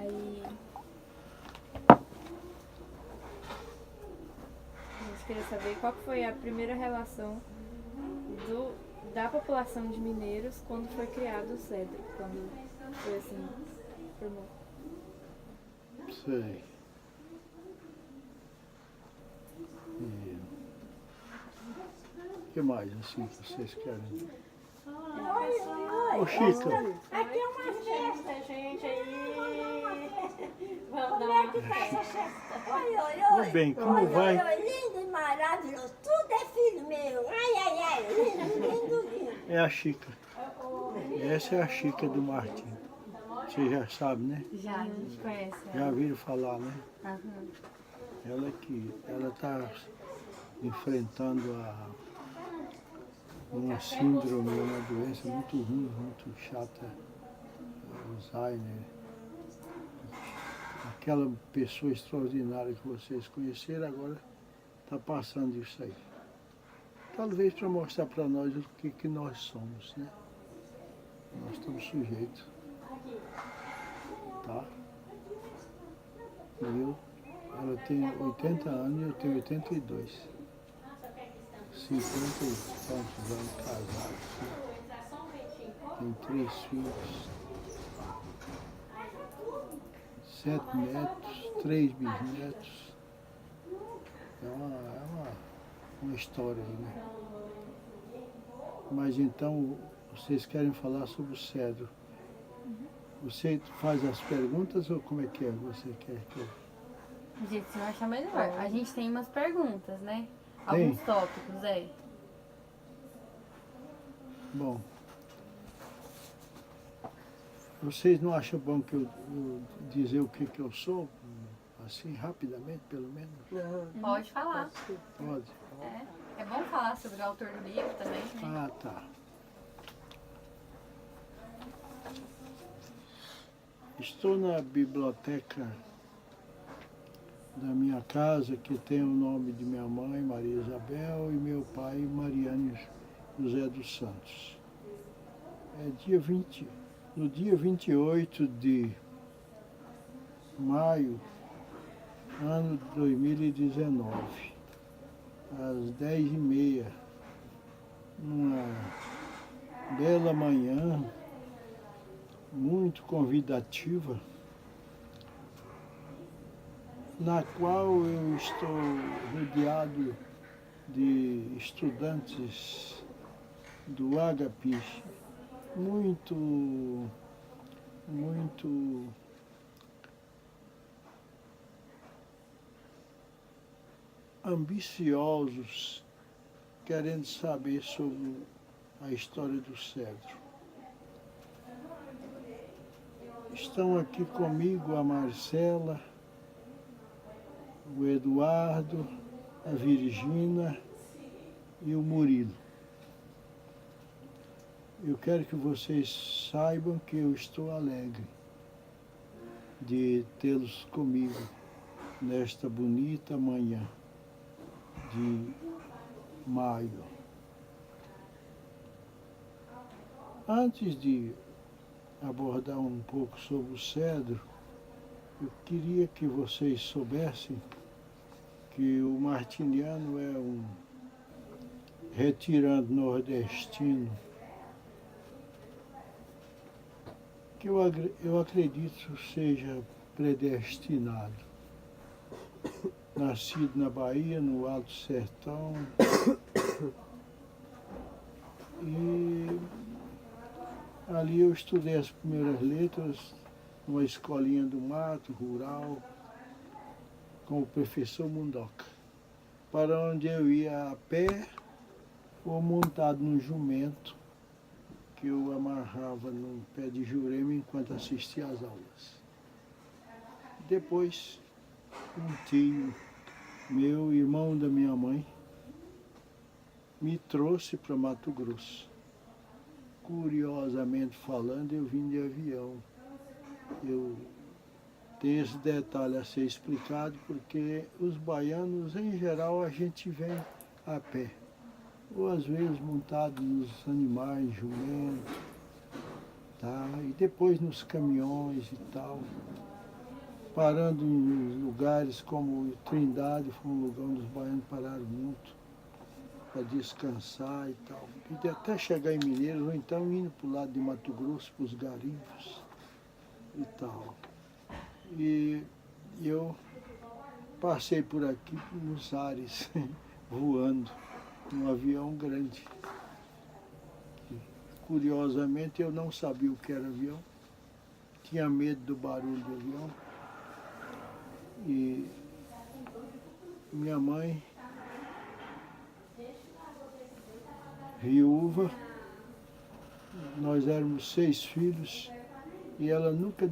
Aí a gente queria saber qual que foi a primeira relação da população de mineiros quando foi criado o cedro, quando foi assim, formou. Sei. O que mais assim que vocês querem? Ô Chica, Aqui é uma festa, gente, aí. Vamos dar uma festa. tudo bem, como vai? Lindo e maravilhoso, tudo é filho meu. Ai, ai, ai, lindo, lindo, lindo. É a Chica. Essa é a Chica do Martim. Você já sabe, né? Já, a gente conhece Já viram falar, né? Aham. Ela está enfrentando uma síndrome, uma doença muito ruim, muito chata, Alzheimer. Aquela pessoa extraordinária que vocês conheceram agora está passando isso aí. Talvez para mostrar para nós o que nós somos, né? Nós estamos sujeitos. Tá? Ela tem 80 anos e eu tenho 82. 50 e tantos anos casados. Tem 3 filhos. 7 netos, 3 bisnetos. É uma história aí, né? Mas então, vocês querem falar sobre o cedro. Você faz as perguntas ou como é que é? Você quer que eu... Do jeito que você achar melhor. A gente tem umas perguntas, né? Tem? Alguns tópicos, Bom, vocês não acham bom que eu dizer o que eu sou? Assim, rapidamente, pelo menos? Não, Pode falar. Pode? É bom falar sobre o autor do livro também, né? Ah, tá. Estou na biblioteca da minha casa, que tem o nome de minha mãe, Maria Isabel, e meu pai, Mariane José dos Santos. No dia 28 de maio, ano 2019, às 10h30, numa bela manhã, muito convidativa, na qual eu estou rodeado de estudantes do Agape, muito ambiciosos, querendo saber sobre a história do cedro. Estão aqui comigo a Marcela, o Eduardo, a Virgínia e o Murilo. Eu quero que vocês saibam que eu estou alegre de tê-los comigo nesta bonita manhã de maio. Antes de abordar um pouco sobre o cedro, eu queria que vocês soubessem que o martiniano é um retirando nordestino que eu acredito seja predestinado. Nascido na Bahia, no Alto Sertão, e ali eu estudei as primeiras letras numa escolinha do mato, rural, com o professor Mundoca, para onde eu ia a pé ou montado num jumento que eu amarrava no pé de Jurema enquanto assistia às aulas. Depois, um tio meu, irmão da minha mãe, me trouxe para Mato Grosso. Curiosamente falando, eu vim de avião. Eu tenho esse detalhe a ser explicado porque os baianos, em geral, a gente vem a pé. Ou às vezes montado nos animais, jumento, tá? E depois nos caminhões e tal. parando em lugares como Trindade, foi um lugar onde os baianos pararam muito para descansar e tal. E até chegar em Mineiros, ou então indo para o lado de Mato Grosso, para os garimpos e tal. E eu passei por aqui nos ares, voando, num avião grande. Curiosamente, eu não sabia o que era avião, tinha medo do barulho do avião. E minha mãe, viúva, nós éramos 6 filhos e ela nunca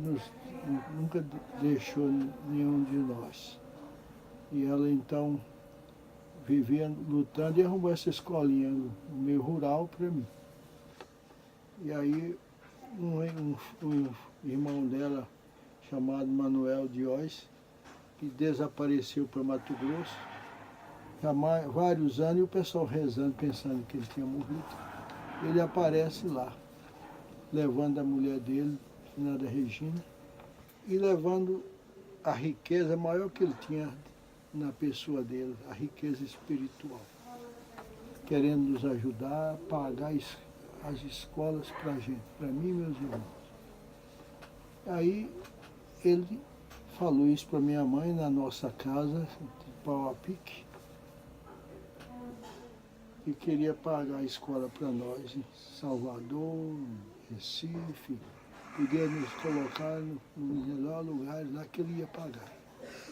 deixou nenhum de nós. E ela então vivia lutando e arrumou essa escolinha no meio rural para mim. E aí um irmão dela, chamado Manuel Dióis, que desapareceu para Mato Grosso, há vários anos, e o pessoal rezando, pensando que ele tinha morrido. Ele aparece lá, levando a mulher dele, Fernanda Regina, e levando a riqueza maior que ele tinha na pessoa dele, a riqueza espiritual, querendo nos ajudar a pagar as escolas para a gente, para mim e meus irmãos. Aí ele falou isso para minha mãe na nossa casa, de pau a pique, que queria pagar a escola para nós em Salvador, Recife, queria nos colocar nos melhores lugares lá que ele ia pagar.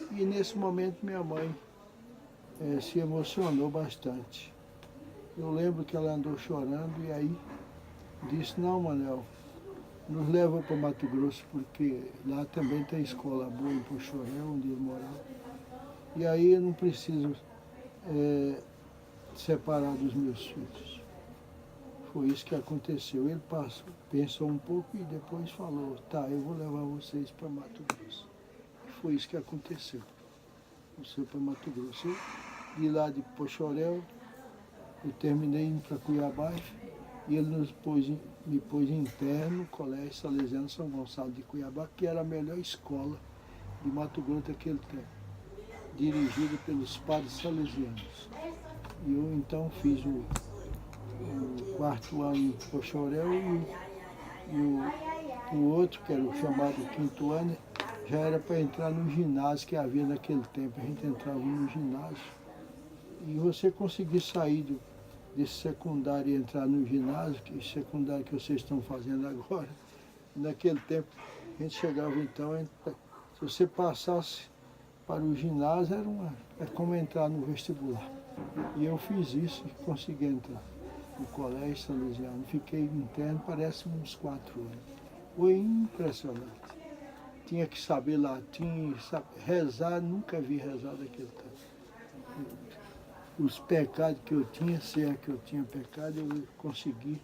E nesse momento minha mãe se emocionou bastante. Eu lembro que ela andou chorando e aí disse, não, Manel, nos leva para Mato Grosso, porque lá também tem escola boa em Pochorel, onde ele morava. E aí eu não preciso separar dos meus filhos. Foi isso que aconteceu. Ele pensou um pouco e depois falou, tá, eu vou levar vocês para Mato Grosso. E foi isso que aconteceu. Você para Mato Grosso. Eu, de lá de Pochorel, eu terminei indo para Cuiabá e ele me pôs interno no Colégio Salesiano São Gonçalo de Cuiabá, que era a melhor escola de Mato Grosso daquele tempo, dirigida pelos padres salesianos. E eu então fiz o 4º ano em Pochorel e o outro, que era o chamado 5º ano, já era para entrar no ginásio que havia naquele tempo. A gente entrava no ginásio e você conseguir sair desse secundário e entrar no ginásio, que é secundário que vocês estão fazendo agora. Naquele tempo a gente chegava então, se você passasse para o ginásio era como entrar no vestibular. E eu fiz isso e consegui entrar no Colégio Salesiano. Fiquei interno, parece uns 4 anos. Foi impressionante. Tinha que saber latim, rezar, nunca vi rezar daquele tempo. Os pecados que eu tinha, se é que eu tinha pecado, eu consegui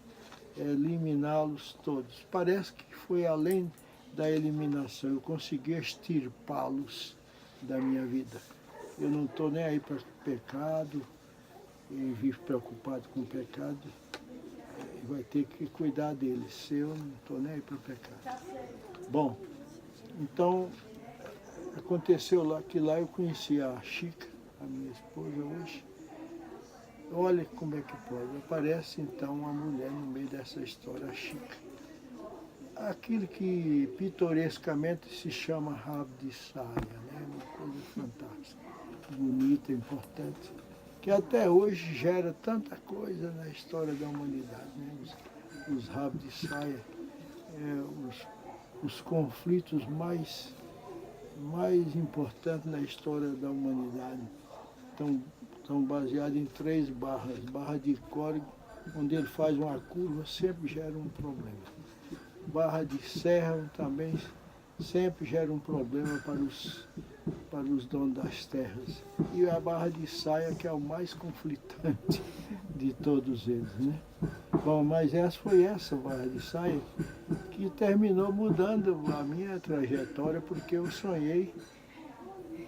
eliminá-los todos. Parece que foi além da eliminação, eu consegui extirpá-los da minha vida. Eu não estou nem aí para pecado, e vivo preocupado com o pecado, vai ter que cuidar deles. Eu não estou nem aí para pecado. Bom, então aconteceu lá que lá eu conheci a Chica, a minha esposa hoje. Olha como é que pode. Aparece então uma mulher no meio dessa história, a Chica. Aquilo que pitorescamente se chama rabo de saia, né? Uma coisa fantástica, bonita, importante, que até hoje gera tanta coisa na história da humanidade, né? Os rabos de saia, os conflitos mais importantes na história da humanidade estão baseados em 3 barras. Barra de córrego, onde ele faz uma curva, sempre gera um problema. Barra de serra também sempre gera um problema para os donos das terras. E a barra de saia, que é o mais conflitante de todos eles, né? Bom, mas foi essa barra de saia que terminou mudando a minha trajetória, porque eu sonhei,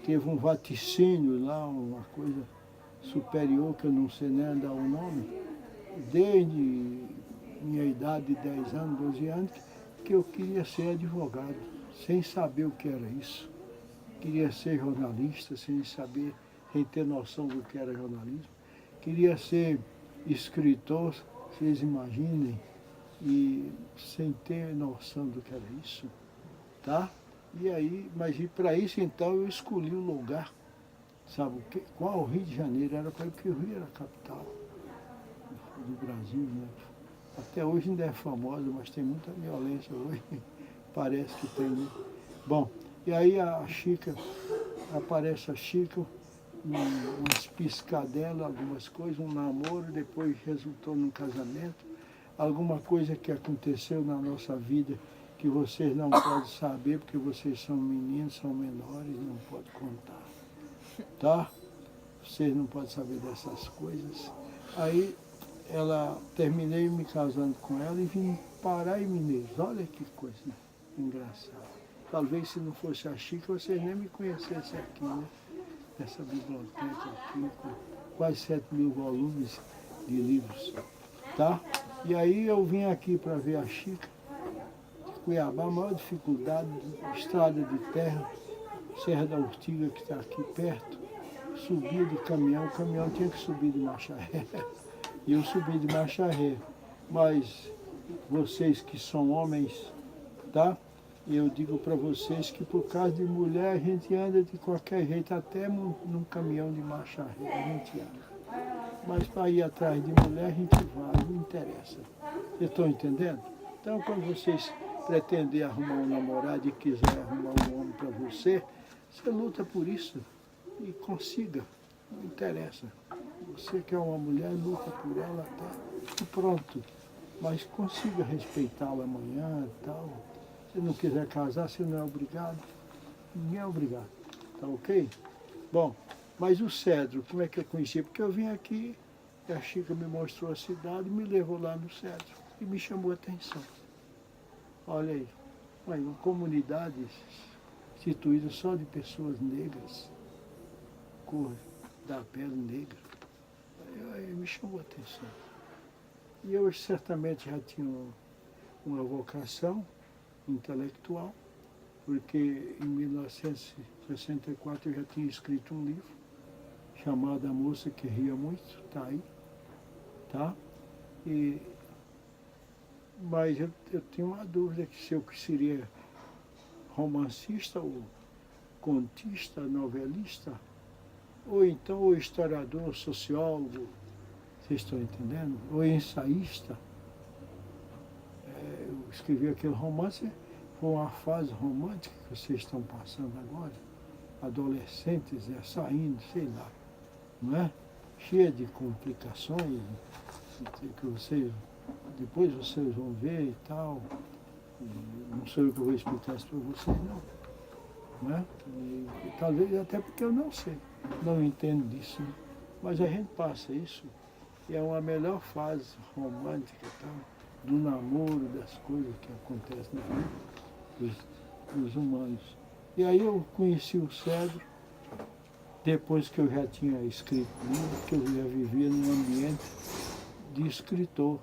teve um vaticínio lá, uma coisa superior, que eu não sei nem dar o nome, desde minha idade de 10 anos, 12 anos, que eu queria ser advogado, sem saber o que era isso. queria ser jornalista sem saber, sem ter noção do que era jornalismo. Queria ser escritor, vocês imaginem, e sem ter noção do que era isso, tá? E aí, mas para isso então eu escolhi o lugar, sabe, qual o Rio de Janeiro era, porque o Rio era a capital do Brasil, né? Até hoje ainda é famosa, mas tem muita violência hoje, parece que tem, né? Bom, e aí a Chica, aparece a Chica, umas piscadelas, algumas coisas, um namoro, depois resultou num casamento, alguma coisa que aconteceu na nossa vida que vocês não podem saber, porque vocês são meninos, são menores, não podem contar, tá? Vocês não podem saber dessas coisas. Aí terminei me casando com ela e vim parar em Mineiros. Olha que coisa engraçada. Talvez se não fosse a Chica, vocês nem me conhecessem aqui, né? Essa biblioteca aqui, com quase 7.000 volumes de livros, tá? E aí eu vim aqui para ver a Chica, Cuiabá, a maior dificuldade, estrada de terra, Serra da Urtiga, que está aqui perto, subia de caminhão, o caminhão tinha que subir de marcha ré, e eu subi de marcha ré, mas vocês que são homens, tá? Eu digo para vocês que por causa de mulher a gente anda de qualquer jeito, até num caminhão de marcha ré, a gente anda. Mas para ir atrás de mulher a gente vai, não interessa. Vocês estão entendendo? Então quando vocês pretender arrumar um namorado e quiser arrumar um homem para você, você luta por isso e consiga, não interessa. Você quer uma mulher, luta por ela até e pronto. Mas consiga respeitá-la amanhã e tal. Se não quiser casar, você não é obrigado. Ninguém é obrigado, tá ok? Bom, mas o Cedro, como é que eu conheci? Porque eu vim aqui, a Chica me mostrou a cidade, me levou lá no Cedro e me chamou a atenção. Olha aí, uma comunidade instituída só de pessoas negras, cor da pele negra, aí me chamou a atenção. E eu certamente já tinha uma vocação intelectual, porque em 1964 eu já tinha escrito um livro chamado A Moça que Ria Muito, está aí, tá? Mas eu tenho uma dúvida que se eu seria romancista ou contista, novelista, ou então ou historiador, ou sociólogo, vocês estão entendendo? Ou ensaísta. Eu escrevi aquele romance, foi uma fase romântica que vocês estão passando agora, adolescentes saindo, sei lá, não é? Cheia de complicações, que vocês, depois vocês vão ver e tal. Não sou eu que vou explicar isso para vocês, não é? E talvez até porque eu não sei, não entendo disso, né? Mas a gente passa isso, e é uma melhor fase romântica, tal, do namoro, das coisas que acontecem na vida dos humanos. E aí eu conheci o Cedro, depois que eu já tinha escrito livro, que eu já vivia num ambiente de escritor,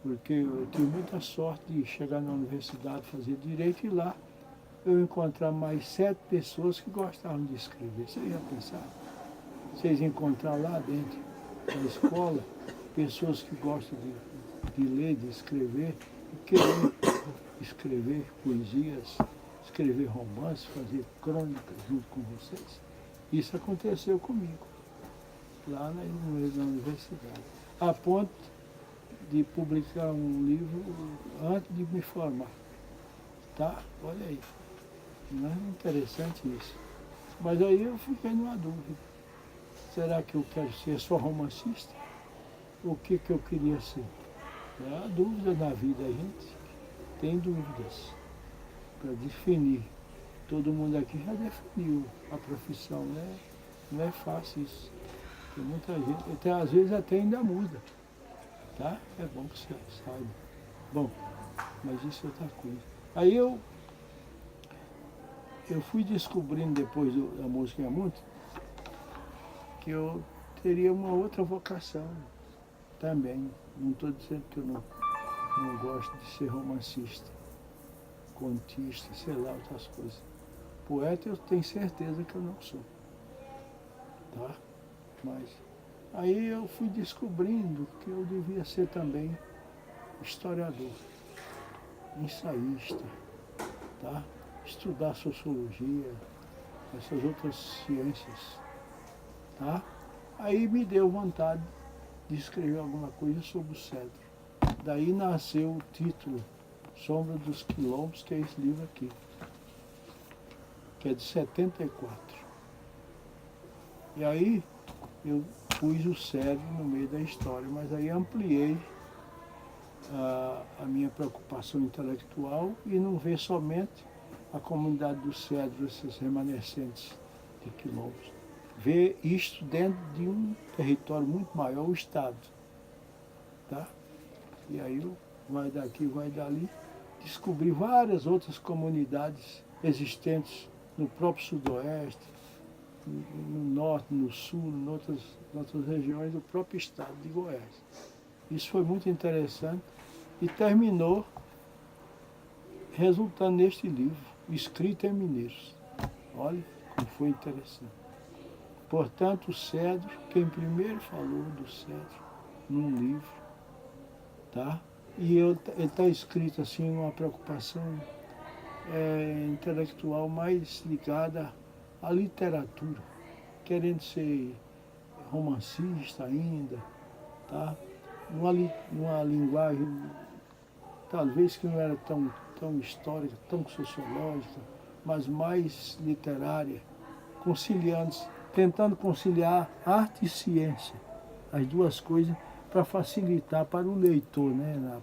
porque eu tive muita sorte de chegar na universidade, fazer direito, e lá eu encontrar mais 7 pessoas que gostavam de escrever. Vocês já pensaram? Vocês encontrar lá dentro da escola pessoas que gostam de ler, de escrever, e querer escrever poesias, escrever romances, fazer crônicas junto com vocês. Isso aconteceu comigo, lá na universidade, a ponto de publicar um livro antes de me formar. Tá? Olha aí. Não é interessante isso. Mas aí eu fiquei numa dúvida. Será que eu quero ser só romancista? O que eu queria ser? É a dúvida na vida, a gente tem dúvidas para definir. Todo mundo aqui já definiu a profissão, né? Não é fácil isso. Tem muita gente, até, às vezes até ainda muda. Tá? É bom que você saiba. Bom, mas isso é outra coisa. Aí eu fui descobrindo depois da música muito que eu teria uma outra vocação também. Não estou dizendo que eu não gosto de ser romancista, contista, sei lá, outras coisas. Poeta eu tenho certeza que eu não sou. Tá? Mas aí eu fui descobrindo que eu devia ser também historiador, ensaísta, tá? Estudar sociologia, essas outras ciências. Tá? Aí me deu vontade de escrever alguma coisa sobre o cedro. Daí nasceu o título Sombra dos Quilombos, que é esse livro aqui, que é de 74. E aí eu pus o cedro no meio da história, mas aí ampliei a minha preocupação intelectual e não ver somente a comunidade do cedro, esses remanescentes de quilombos. Ver isto dentro de um território muito maior, o Estado. Tá? E aí vai daqui, vai dali, descobri várias outras comunidades existentes no próprio Sudoeste, no Norte, no Sul, em outras regiões do próprio Estado de Goiás. Isso foi muito interessante e terminou resultando neste livro, escrito em Mineiros. Olha como foi interessante. Portanto, o cedro, quem primeiro falou do cedro num livro, tá? E ele está escrito assim, uma preocupação intelectual mais ligada à literatura, querendo ser romancista ainda, tá? Numa linguagem talvez que não era tão histórica, tão sociológica, mas mais literária, tentando conciliar arte e ciência, as duas coisas, para facilitar para o leitor, né,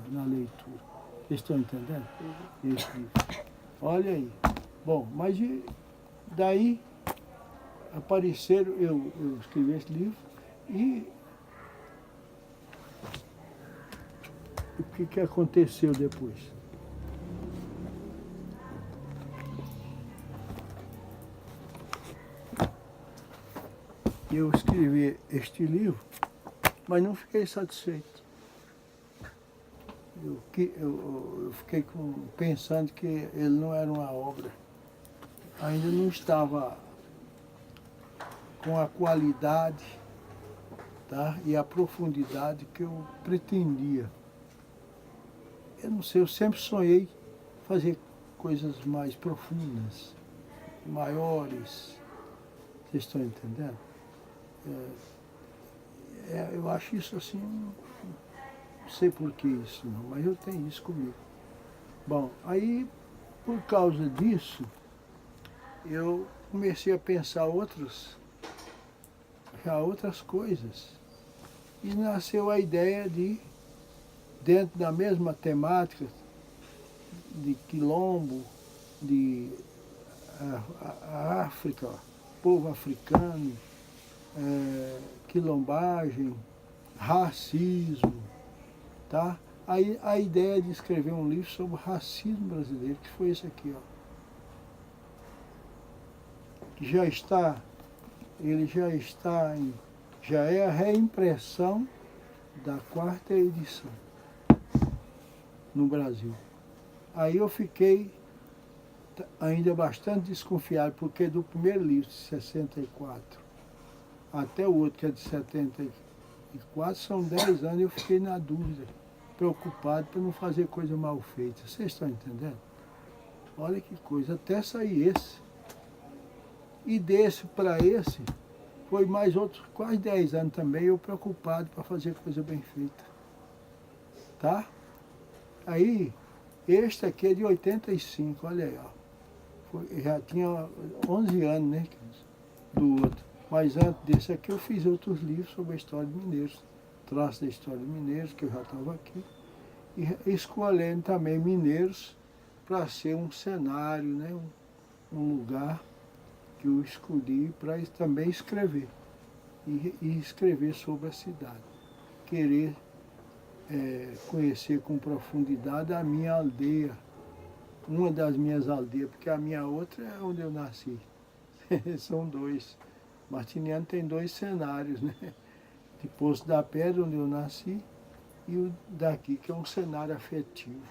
na leitura. Vocês estão entendendo? Esse livro. Olha aí. Bom, mas daí apareceram, eu escrevi esse livro e o que aconteceu depois? Eu escrevi este livro, mas não fiquei satisfeito. Eu fiquei pensando que ele não era uma obra. Ainda não estava com a qualidade, tá? E a profundidade que eu pretendia. Eu não sei, eu sempre sonhei fazer coisas mais profundas, maiores. Vocês estão entendendo? Eu acho isso assim, não sei por que isso não, mas eu tenho isso comigo. Bom, aí por causa disso, eu comecei a pensar outras coisas. E nasceu a ideia de, dentro da mesma temática, de quilombo, de a África, povo africano, quilombagem, racismo, tá? Aí a ideia de escrever um livro sobre o racismo brasileiro, que foi esse aqui, ó. Que já é a reimpressão da 4ª edição no Brasil. Aí eu fiquei ainda bastante desconfiado, porque do primeiro livro, de 64, até o outro, que é de 74, são 10 anos, eu fiquei na dúvida, preocupado para não fazer coisa mal feita. Vocês estão entendendo? Olha que coisa, até sair esse. E desse para esse, foi mais outros quase 10 anos também, eu preocupado para fazer coisa bem feita. Tá? Aí, este aqui é de 85, olha aí, ó. Já tinha 11 anos, né, do outro. Mas antes desse aqui eu fiz outros livros sobre a história de Mineiros. Traço da história de Mineiros, que eu já estava aqui. E escolhendo também Mineiros para ser um cenário, né, um lugar que eu escolhi para também escrever. E escrever sobre a cidade. Querer conhecer com profundidade a minha aldeia. Uma das minhas aldeias, porque a minha outra é onde eu nasci. São dois. Martiniano tem 2 cenários, né? De Poço da Pedra, onde eu nasci, e o daqui, que é um cenário afetivo.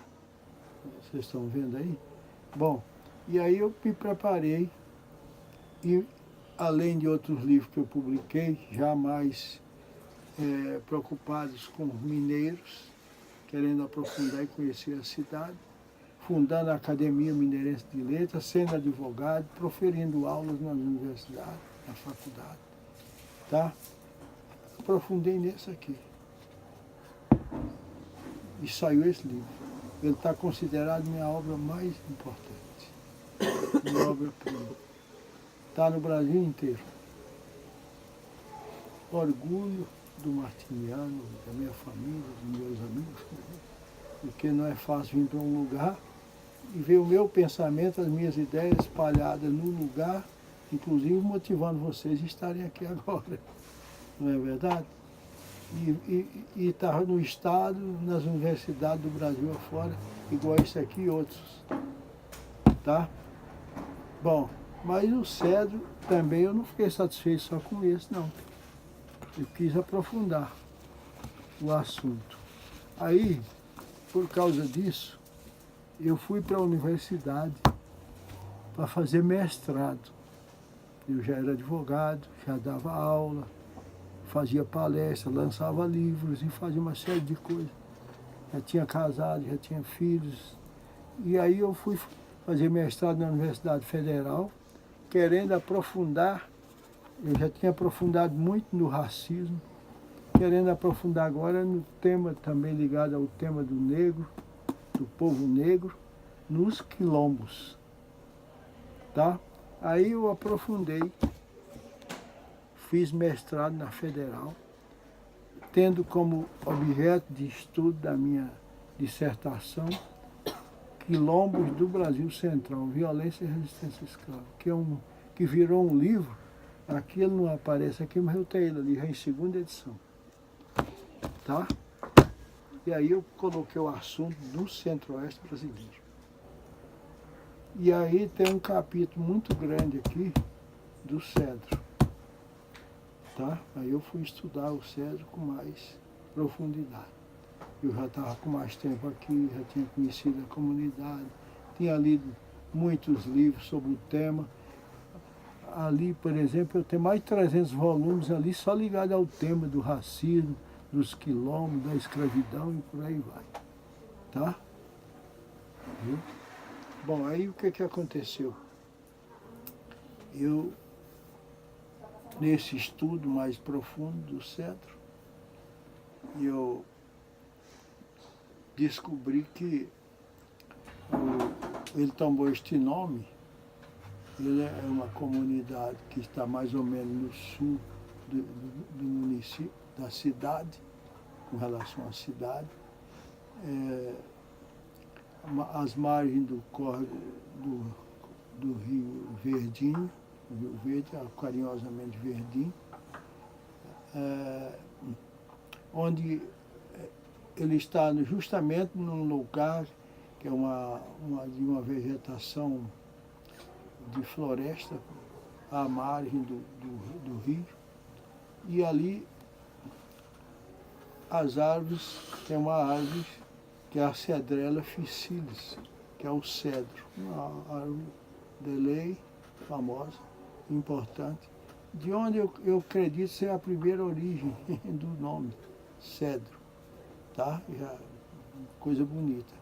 Vocês estão vendo aí? Bom, E aí eu me preparei e, além de outros livros que eu publiquei, já mais preocupados com mineiros, querendo aprofundar e conhecer a cidade, fundando a Academia Mineirense de Letras, sendo advogado, proferindo aulas nas universidades, na faculdade. Tá? Aprofundei nesse aqui. E saiu esse livro. Ele está considerado minha obra mais importante. Minha obra-prima. Está no Brasil inteiro. Orgulho do martiniano, da minha família, dos meus amigos, porque não é fácil vir para um lugar e ver o meu pensamento, as minhas ideias espalhadas no lugar, inclusive motivando vocês a estarem aqui agora. Não é verdade? E estar no Estado, nas universidades do Brasil afora, igual esse aqui e outros. Tá? Bom, mas o Cedro também eu não fiquei satisfeito só com esse, não. Eu quis aprofundar o assunto. Aí, por causa disso, eu fui para a universidade para fazer mestrado. Eu já era advogado, já dava aula, fazia palestra, lançava livros e fazia uma série de coisas. Já tinha casado, já tinha filhos. E aí eu fui fazer mestrado na Universidade Federal, querendo aprofundar. Eu já tinha aprofundado muito no racismo, querendo aprofundar agora no tema também ligado ao tema do negro, do povo negro, nos quilombos. Tá? Aí eu aprofundei, fiz mestrado na Federal, tendo como objeto de estudo da minha dissertação Quilombos do Brasil Central, Violência e Resistência Escrava, que virou um livro. Aqui ele não aparece aqui, mas eu tenho ele ali, já em segunda edição. Tá? E aí eu coloquei o assunto do Centro-Oeste brasileiro. E aí tem um capítulo muito grande aqui do Cedro. Tá? Aí eu fui estudar o Cedro com mais profundidade. Eu já estava com mais tempo aqui, já tinha conhecido a comunidade, tinha lido muitos livros sobre o tema. Ali, por exemplo, eu tenho mais de 300 volumes ali só ligados ao tema do racismo, dos quilombos, da escravidão e por aí vai. Tá? Viu? Bom, aí o que aconteceu? Eu, nesse estudo mais profundo do Cedro, eu descobri que ele tomou este nome. Ele é uma comunidade que está mais ou menos no sul do município, da cidade, com relação à cidade. As margens do córrego do Rio Verdinho, o Rio Verde, carinhosamente Verdinho, onde ele está justamente num lugar que é de uma vegetação de floresta à margem do rio. E ali as árvores, tem uma árvore que é a Cedrela officilis, que é o cedro, uma árvore de lei famosa, importante, de onde eu acredito ser a primeira origem do nome, cedro. Tá? Coisa bonita.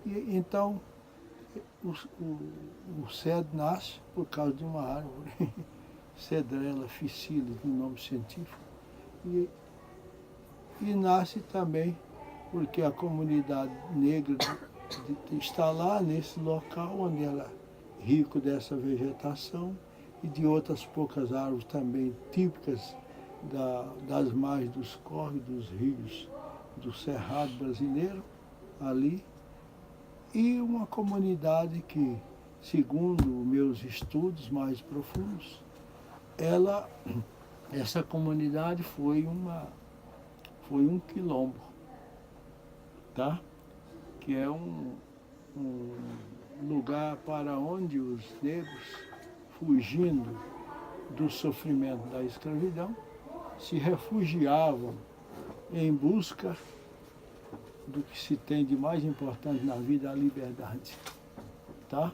E, então, o cedro nasce por causa de uma árvore, Cedrela officilis, no nome científico, e nasce também porque a comunidade negra está lá nesse local onde ela é rico dessa vegetação e de outras poucas árvores também típicas das margens dos córregos, dos rios, do Cerrado brasileiro, ali, e uma comunidade que, segundo meus estudos mais profundos, essa comunidade foi um quilombo, tá? Que é um lugar para onde os negros, fugindo do sofrimento da escravidão, se refugiavam em busca do que se tem de mais importante na vida, a liberdade. Tá?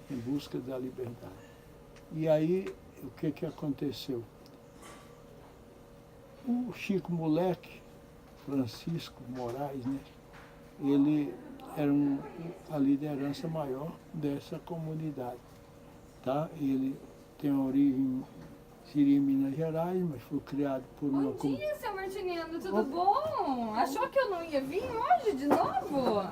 em busca da liberdade. E aí, o que aconteceu? O Chico Moleque, Francisco Moraes, né? Ele era a liderança maior dessa comunidade. Tá? Ele tem origem, seria em Minas Gerais, mas foi criado por uma Bom dia, seu Martiniano, tudo bom? Achou que eu não ia vir hoje de novo?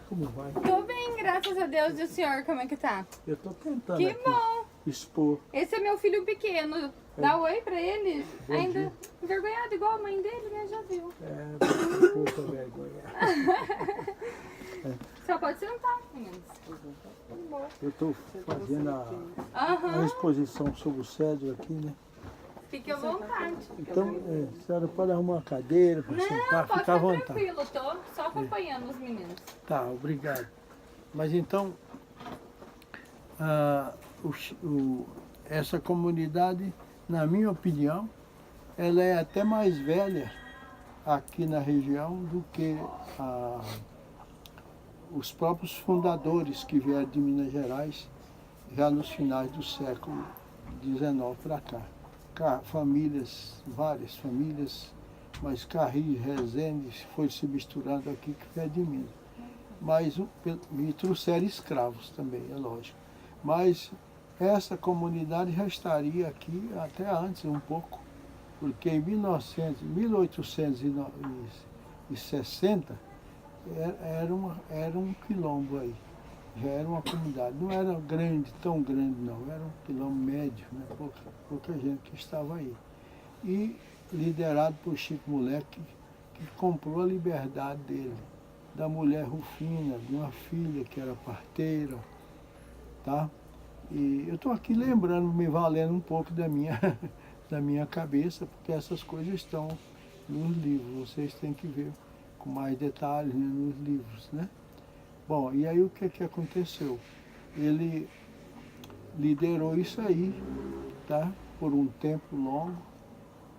Como vai? Tô bem, graças a Deus. E o senhor, como é que tá? Eu estou tentando Que aqui bom. expor. Esse é meu filho pequeno. Dá oi pra ele. Bom Ainda dia. envergonhado igual a mãe dele, né? Já viu. Pouca vergonha. Só pode sentar, meninos. Eu estou fazendo a Aham. exposição sobre o cedro aqui, né? Fique à vontade. Então, a senhora pode arrumar uma cadeira para Não, sentar, pode ficar à ficar vontade. tranquilo. Tô só acompanhando os meninos. Tá, obrigado. Mas então, essa comunidade, na minha opinião, ela é até mais velha aqui na região do que os próprios fundadores que vieram de Minas Gerais já nos finais do século XIX para cá. Famílias, várias famílias, mas Carris, Resende foi se misturando aqui que veio de Minas. Mas me trouxeram escravos também, é lógico. Mas essa comunidade já estaria aqui até antes um pouco, porque em 1860 era um quilombo aí, já era uma comunidade. Não era grande, tão grande não, era um quilombo médio, né? pouca gente que estava aí. E liderado por Chico Moleque, que comprou a liberdade dele, da mulher Rufina, de uma filha que era parteira, tá? E eu estou aqui lembrando, me valendo um pouco da minha cabeça, porque essas coisas estão nos livros, vocês têm que ver com mais detalhes, né, nos livros, né? Bom, e aí o que aconteceu? Ele liderou isso aí, tá? Por um tempo longo.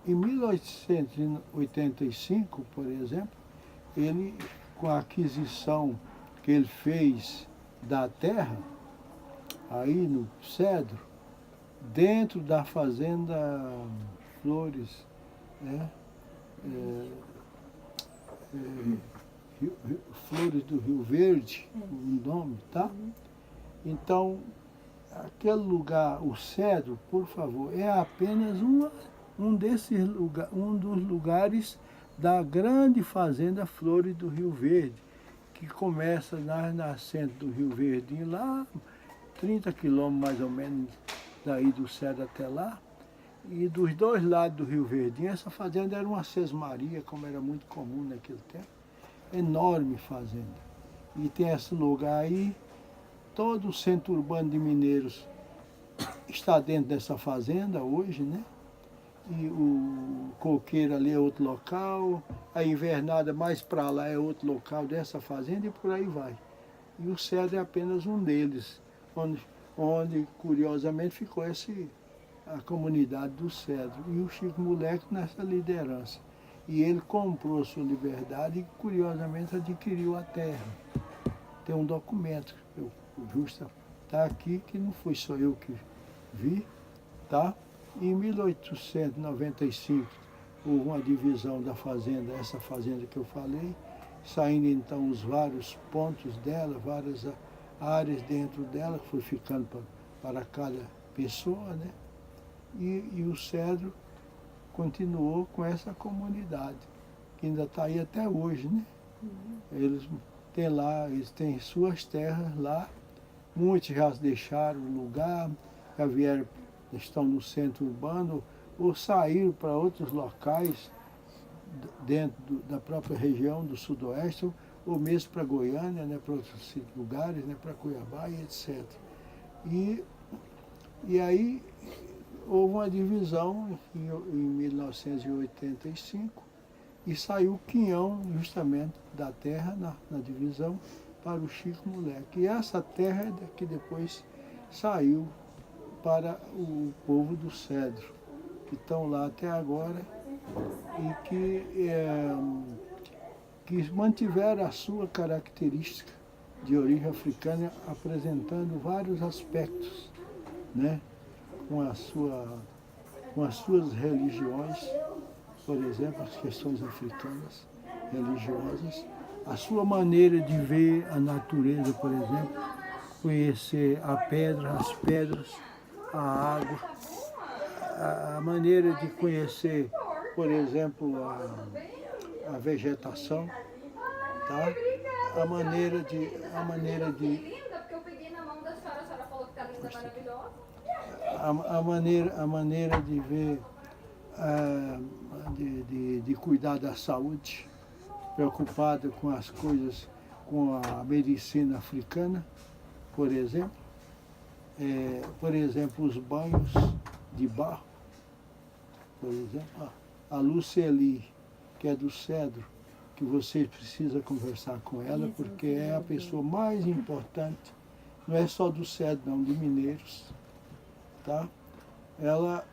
Em 1885, por exemplo, ele, com a aquisição que ele fez da terra, aí no Cedro, dentro da fazenda Flores, né? Flores do Rio Verde, o nome, tá? Então, aquele lugar, o Cedro, por favor, é apenas um dos lugares da grande fazenda Flores do Rio Verde, que começa na nascente do Rio Verdinho, lá 30 quilômetros mais ou menos daí do Cedro até lá. E dos dois lados do Rio Verdinho, essa fazenda era uma sesmaria, como era muito comum naquele tempo. Enorme fazenda. E tem esse lugar aí, todo o centro urbano de Mineiros está dentro dessa fazenda hoje, né? E o coqueiro ali é outro local, a invernada mais para lá é outro local dessa fazenda e por aí vai. E o Cedro é apenas um deles, onde curiosamente ficou a comunidade do Cedro. E o Chico Moleque nessa liderança. E ele comprou sua liberdade e curiosamente adquiriu a terra. Tem um documento, o Justa está aqui, que não fui só eu que vi, tá? Em 1895 houve uma divisão da fazenda, essa fazenda que eu falei, saindo então os vários pontos dela, várias áreas dentro dela, que foi ficando para cada pessoa, né? E o Cedro continuou com essa comunidade, que ainda está aí até hoje, né? Eles têm suas terras lá, muitos já deixaram o lugar, já vieram, estão no centro urbano, ou saíram para outros locais dentro da própria região do Sudoeste, ou mesmo para Goiânia, né, para outros lugares, né, para Cuiabá e etc. E aí houve uma divisão em 1985 e saiu o quinhão justamente da terra na divisão para o Chico Moleque. E essa terra é que depois saiu para o povo do Cedro, que estão lá até agora e que que mantiveram a sua característica de origem africana, apresentando vários aspectos, né? com as suas religiões, por exemplo, as questões africanas religiosas, a sua maneira de ver a natureza, por exemplo, conhecer a pedra, as pedras, a água, a maneira de conhecer, por exemplo, a vegetação, tá? A maneira de Linda, porque eu peguei na mão da senhora, a senhora falou que tá linda, maravilhosa. a maneira de ver, de cuidar da saúde, preocupada com as coisas, com a medicina africana, por exemplo. Os banhos de barro, por exemplo. A Luceli, que é do Cedro, que vocês precisam conversar com ela, porque é a pessoa mais importante, não é só do Cedro, não, de Mineiros. Tá? Ela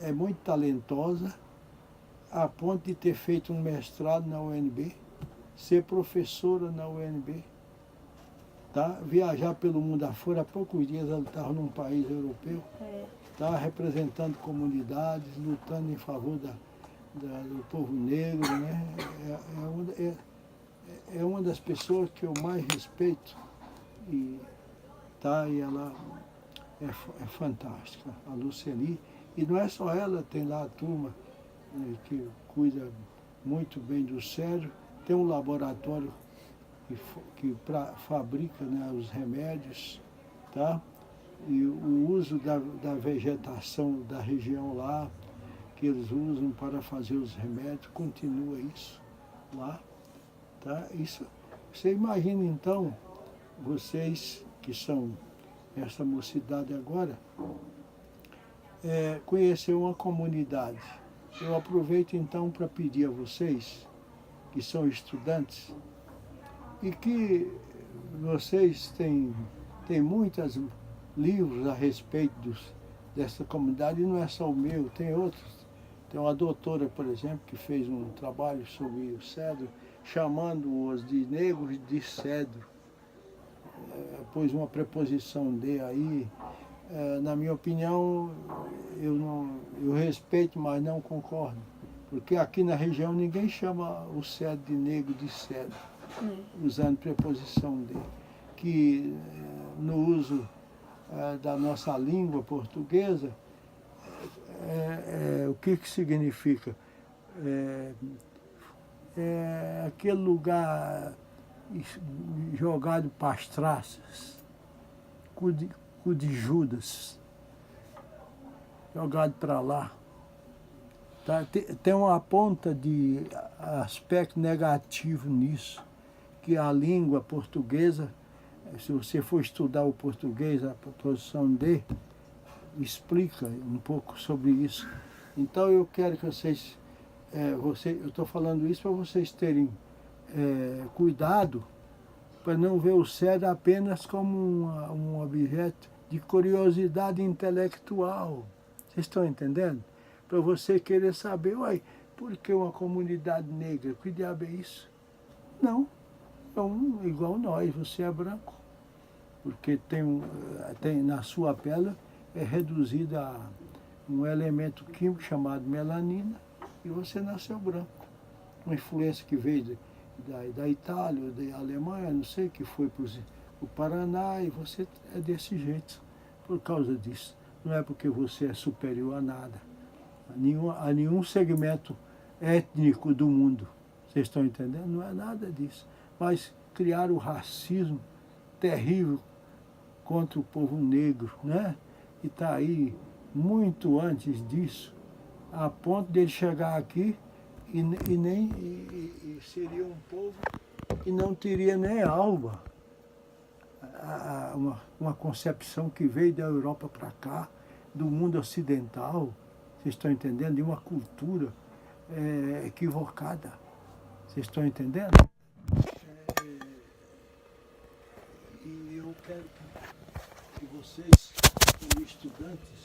é muito talentosa, a ponto de ter feito um mestrado na UNB, ser professora na UNB, tá? Viajar pelo mundo afora. Há poucos dias ela estava num país europeu, tá? Representando comunidades, lutando em favor do povo negro, né? É uma das pessoas que eu mais respeito, e ela é fantástica, a Luceli. E não é só ela, tem lá a turma que cuida muito bem do Cedro, tem um laboratório que fabrica, né, os remédios, tá? E o uso da vegetação da região lá, que eles usam para fazer os remédios, continua isso lá, tá? Isso, você imagina então, vocês que são essa mocidade agora, conhecer uma comunidade. Eu aproveito então para pedir a vocês, que são estudantes, e que vocês têm muitos livros a respeito dessa comunidade, e não é só o meu, tem outros. Tem uma doutora, por exemplo, que fez um trabalho sobre o Cedro, chamando-os de negros de Cedro. Pôs uma preposição de aí. Na minha opinião, eu respeito, mas não concordo. Porque aqui na região ninguém chama o Cedro de negro de Cedro, usando preposição de. Que no uso da nossa língua portuguesa, o que significa? Aquele lugar jogado para as traças, cu de Judas, jogado para lá. Tá? Tem uma ponta de aspecto negativo nisso, que a língua portuguesa, se você for estudar o português, a proposição de, explica um pouco sobre isso. Então eu quero que vocês, eu estou falando isso para vocês terem cuidado, para não ver o Cedro apenas como um objeto de curiosidade intelectual. Vocês estão entendendo? Para você querer saber, uai, por que uma comunidade negra? Que diabo é isso? Não, igual nós, você é branco. Porque tem na sua pele é reduzido a um elemento químico chamado melanina, e você nasceu branco. Uma influência que veio da Itália, da Alemanha, não sei, que foi para o Paraná, e você é desse jeito, por causa disso. Não é porque você é superior a nada, a nenhum segmento étnico do mundo. Vocês estão entendendo? Não é nada disso. Mas criar o racismo terrível contra o povo negro, né? E está aí muito antes disso, a ponto de ele chegar aqui e seria um povo que não teria nem alma. Uma concepção que veio da Europa para cá, do mundo ocidental, vocês estão entendendo? De uma cultura equivocada. Vocês estão entendendo? E eu quero que vocês, como estudantes,